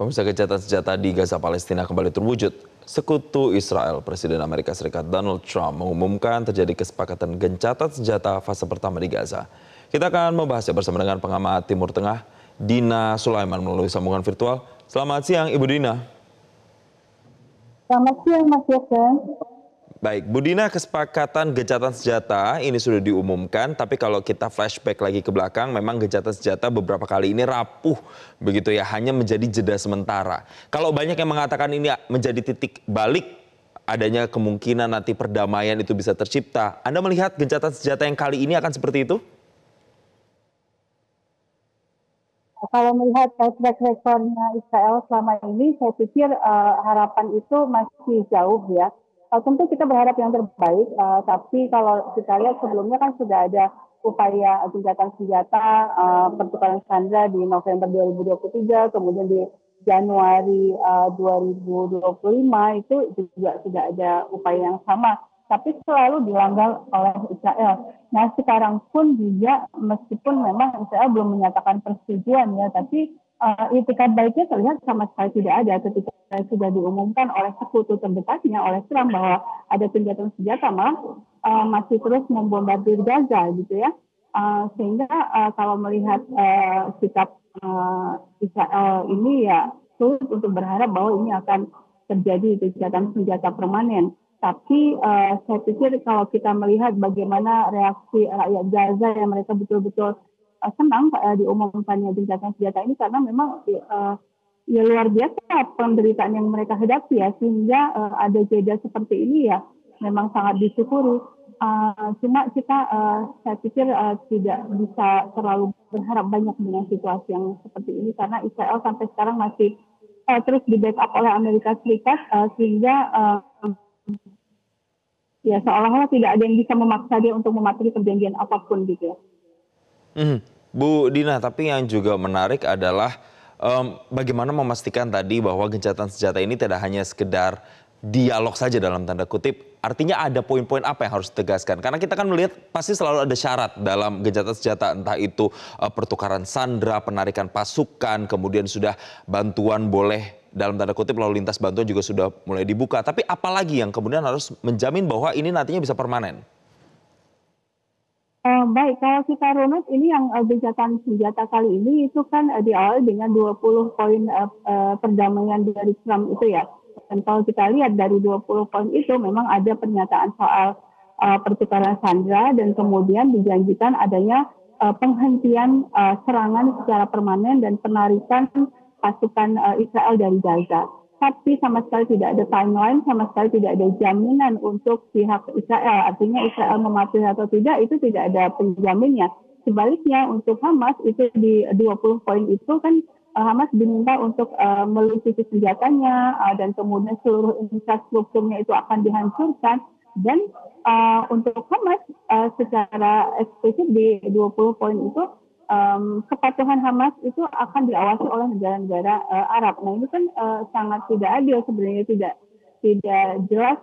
Pemirsa, gencatan senjata di Gaza Palestina kembali terwujud. Sekutu Israel, Presiden Amerika Serikat Donald Trump mengumumkan terjadi kesepakatan gencatan senjata fase pertama di Gaza. Kita akan membahasnya bersama dengan pengamat Timur Tengah, Dina Sulaiman melalui sambungan virtual. Selamat siang, Ibu Dina. Selamat siang, Mas Yose. Baik, Bu Dina, kesepakatan gencatan senjata ini sudah diumumkan, tapi kalau kita flashback lagi ke belakang, memang gencatan senjata beberapa kali ini rapuh, begitu ya, hanya menjadi jeda sementara. Kalau banyak yang mengatakan ini menjadi titik balik, adanya kemungkinan nanti perdamaian itu bisa tercipta. Anda melihat gencatan senjata yang kali ini akan seperti itu? Kalau melihat track recordnya Israel selama ini, saya pikir harapan itu masih jauh ya. Tentu kita berharap yang terbaik, tapi kalau kita lihat sebelumnya kan sudah ada upaya gencatan senjata, pertukaran sandera di November 2023, kemudian di Januari 2025 itu juga sudah ada upaya yang sama, tapi selalu dilanggar oleh Israel. Nah sekarang pun juga meskipun memang Israel belum menyatakan persetujuan ya, tapi itikat baiknya terlihat sama sekali tidak ada ketika sudah diumumkan oleh sekutu terdekatnya, oleh Trump bahwa ada gencatan senjata, malah masih terus membombardir Gaza gitu ya. Sehingga kalau melihat sikap Israel ini ya sulit untuk berharap bahwa ini akan terjadi gencatan senjata permanen. Tapi saya pikir kalau kita melihat bagaimana reaksi rakyat Gaza yang mereka betul-betul senang diumumkannya gencatan senjata ini, karena memang ya luar biasa penderitaan yang mereka hadapi ya, sehingga ada jeda seperti ini ya memang sangat disyukuri. Cuma kita saya pikir tidak bisa terlalu berharap banyak dengan situasi yang seperti ini, karena Israel sampai sekarang masih terus di backup oleh Amerika Serikat, sehingga ya seolah-olah tidak ada yang bisa memaksa dia untuk mematuhi perjanjian apapun gitu ya. Bu Dina, tapi yang juga menarik adalah bagaimana memastikan tadi bahwa gencatan senjata ini tidak hanya sekedar dialog saja dalam tanda kutip. Artinya ada poin-poin apa yang harus ditegaskan? Karena kita kan melihat pasti selalu ada syarat dalam gencatan senjata, entah itu pertukaran sandera, penarikan pasukan, kemudian sudah bantuan boleh dalam tanda kutip lalu lintas bantuan juga sudah mulai dibuka. Tapi apalagi yang kemudian harus menjamin bahwa ini nantinya bisa permanen? Baik, kalau kita runut ini yang gencatan senjata kali ini itu kan diawali dengan 20 poin perdamaian dari Trump itu ya. Dan kalau kita lihat dari 20 poin itu memang ada pernyataan soal pertukaran sandera, dan kemudian dijanjikan adanya penghentian serangan secara permanen dan penarikan pasukan Israel dari Gaza. Tapi sama sekali tidak ada timeline, sama sekali tidak ada jaminan untuk pihak Israel. Artinya Israel mematuhi atau tidak, itu tidak ada penjaminnya. Sebaliknya untuk Hamas itu di 20 poin itu kan Hamas diminta untuk meluncurkan senjatanya, dan kemudian seluruh infrastrukturnya itu akan dihancurkan. Dan untuk Hamas secara eksplisit di 20 poin itu kepatuhan Hamas itu akan diawasi oleh negara-negara Arab. Nah ini kan sangat tidak adil sebenarnya, tidak jelas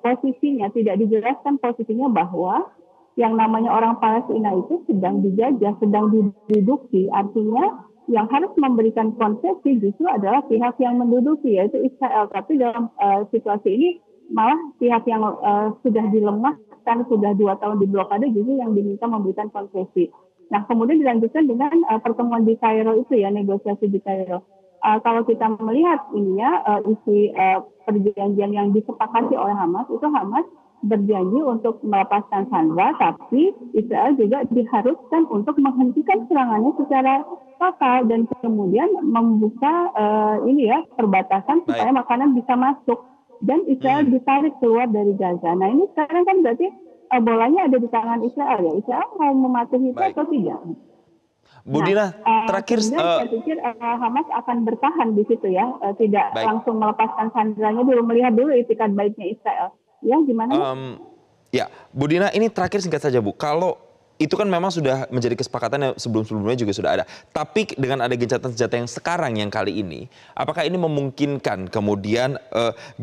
posisinya, tidak dijelaskan posisinya bahwa yang namanya orang Palestina itu sedang dijajah, sedang diduduki. Artinya yang harus memberikan konsesi justru adalah pihak yang menduduki, yaitu Israel. Tapi dalam situasi ini malah pihak yang sudah dilemahkan, sudah 2 tahun diblokade, justru yang diminta memberikan konsesi. Nah, kemudian dilanjutkan dengan pertemuan di Kairo itu ya, negosiasi di Kairo. Kalau kita melihat ini ya, isi perjanjian yang disepakati oleh Hamas, itu Hamas berjanji untuk melepaskan sandera, tapi Israel juga diharuskan untuk menghentikan serangannya secara total dan kemudian membuka ini ya perbatasan supaya makanan bisa masuk, dan Israel ditarik keluar dari Gaza. Nah ini sekarang kan berarti bolanya ada di tangan Israel ya. Israel mau mematuhi itu atau tidak? Bu Dina, terakhir saya pikir Hamas akan bertahan di situ ya, tidak langsung melepaskan sanderanya dulu, melihat dulu itikat baiknya Israel. Ya gimana? Ya, Bu Dina, ini terakhir singkat saja Bu. Kalau itu kan memang sudah menjadi kesepakatan yang sebelum-sebelumnya juga sudah ada. Tapi dengan ada gencatan senjata yang sekarang yang kali ini, apakah ini memungkinkan kemudian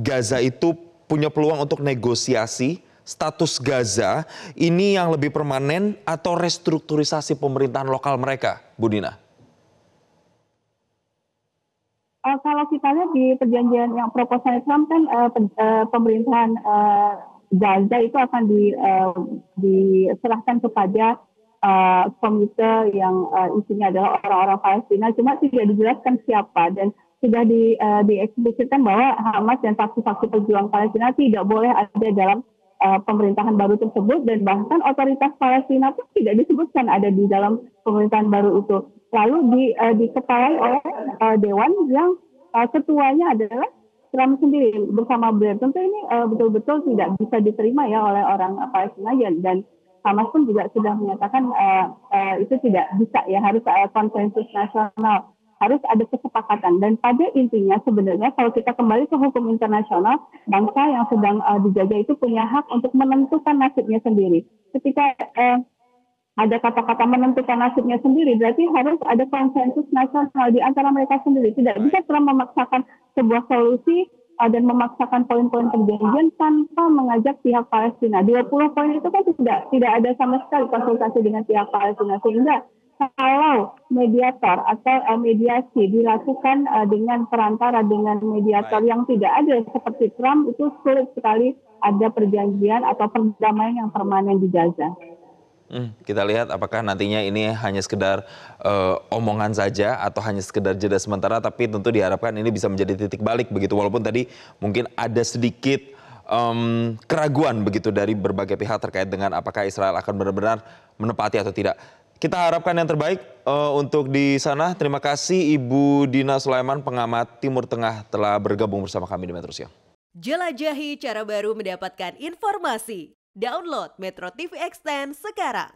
Gaza itu punya peluang untuk negosiasi status Gaza ini yang lebih permanen atau restrukturisasi pemerintahan lokal mereka, Bu Dina? Kalau kita lihat di perjanjian yang proposal Trump kan pemerintahan Gaza itu akan diserahkan kepada komite yang isinya adalah orang-orang Palestina, cuma tidak dijelaskan siapa dan sudah dieksplisitkan bahwa Hamas dan faksi-faksi pejuang Palestina tidak boleh ada dalam pemerintahan baru tersebut, dan bahkan otoritas Palestina pun tidak disebutkan ada di dalam pemerintahan baru itu. Lalu dikepalai oleh dewan yang ketuanya adalah Trump sendiri bersama Blair. Tentu ini betul-betul tidak bisa diterima ya oleh orang Palestina, dan Hamas pun juga sudah menyatakan itu tidak bisa ya, harus konsensus nasional, harus ada kesepakatan. Dan pada intinya sebenarnya kalau kita kembali ke hukum internasional, bangsa yang sedang dijajah itu punya hak untuk menentukan nasibnya sendiri. Ketika ada kata-kata menentukan nasibnya sendiri, berarti harus ada konsensus nasional di antara mereka sendiri. Tidak bisa Trump memaksakan sebuah solusi dan memaksakan poin-poin perjanjian tanpa mengajak pihak Palestina. 20 poin itu kan tidak ada sama sekali konsultasi dengan pihak Palestina. Sehingga kalau mediator atau mediasi dilakukan dengan perantara, dengan mediator yang tidak ada seperti Trump, itu sulit sekali ada perjanjian atau perdamaian yang permanen di Gaza. Kita lihat apakah nantinya ini hanya sekedar omongan saja atau hanya sekedar jeda sementara, tapi tentu diharapkan ini bisa menjadi titik balik begitu, walaupun tadi mungkin ada sedikit keraguan begitu dari berbagai pihak terkait dengan apakah Israel akan benar-benar menepati atau tidak. Kita harapkan yang terbaik untuk di sana. Terima kasih Ibu Dina Sulaiman, pengamat Timur Tengah, telah bergabung bersama kami di Metro Siang. Jelajahi cara baru mendapatkan informasi. Download Metro TV Extend sekarang.